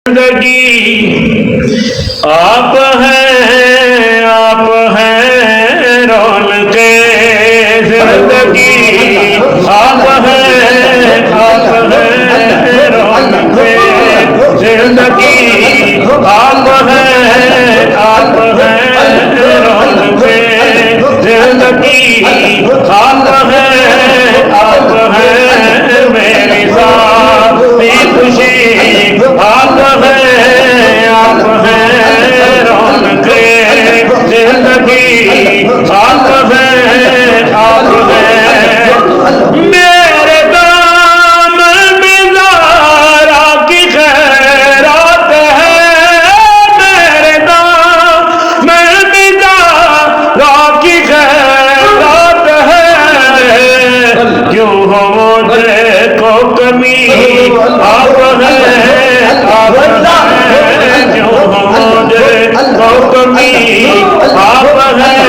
زندگی آپ ہیں رونق زندگی آپ ہیں رونق زندگی آپ ہیں رونق زندگی آپ ہیں میری ذاتی خوشی آپ ہیں رونق زندگی آپ ہیں میرے دامن میں زہرا کی خیرات ہے میرے دامن میں زہرا کی خیرات ہے کیوں ہو مجھے کو کمی آپ ہیں کیوں ہو مجھے کو کمی آپ ہیں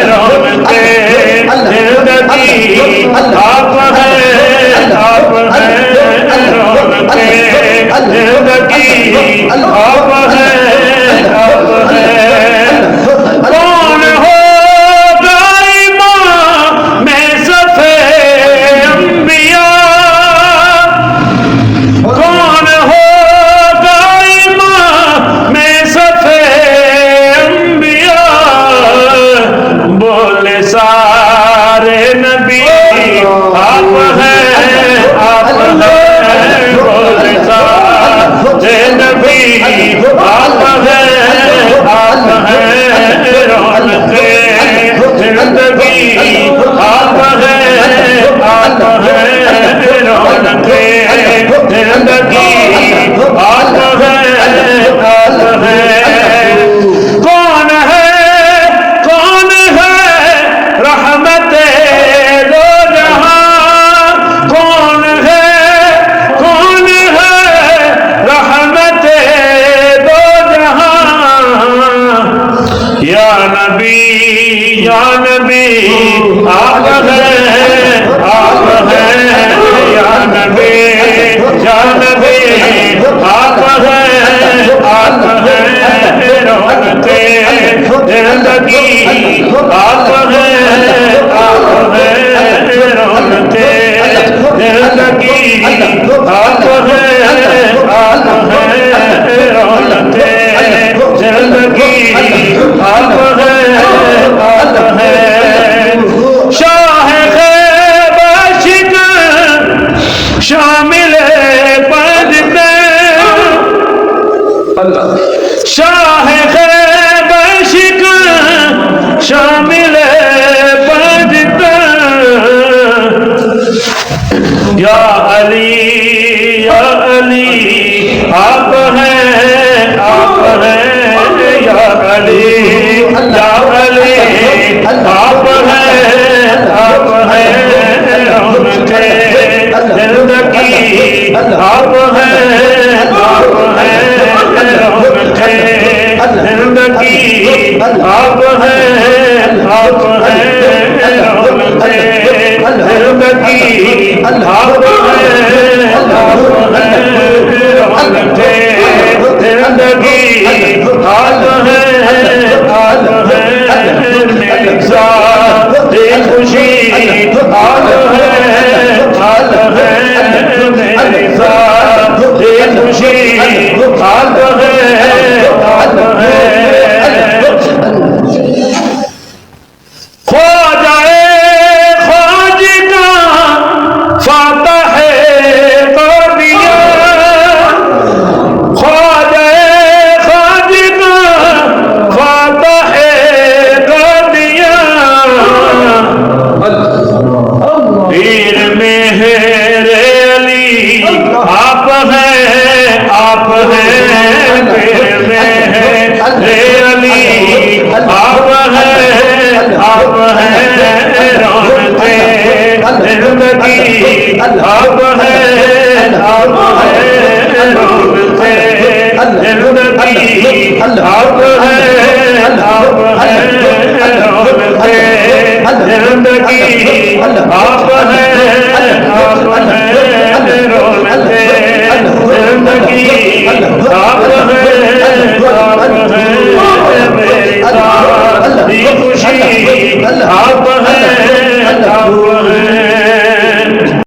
رونق زندگی آپ ہیں رونق زندگی آپ ہیں کون ہوگا امام میں صفِ انبیاء کون ہوگا امام میں صفِ انبیاء بولے سارے نبی آپ ہیں بولے سارے نبی آپ ہیں رونق زندگی آپ ہیں رونق زندگی آپ ہیں کون ہے رحمت دو جہاں کون ہے رحمت دو جہاں یا نبی آپ ہیں یا نبی آپ ہیں رونق زندگی آپ ہیں رونق زندگی آپ ہیں رونق زندگی آپ ہیں شاہ خیبر شامل پدتے شاہ خیبر شامل پدتے یا علی آپ ہیں یا علی آپ ہیں رونق زندگی آپ ہیں رونق زندگی آپ ہیں رونق زندگی آپ رونق زندگی میری ذاتی خوشی میری ذاتی خوشی خواجہ خواجہ فاتح قادیہ خواجہ خواجہ فاتح قادیہ پیر مہر علی آپ ہیں پیر مہر علی آپ ہیں رونق زندگی آپ ہیں رونق زندگی آپ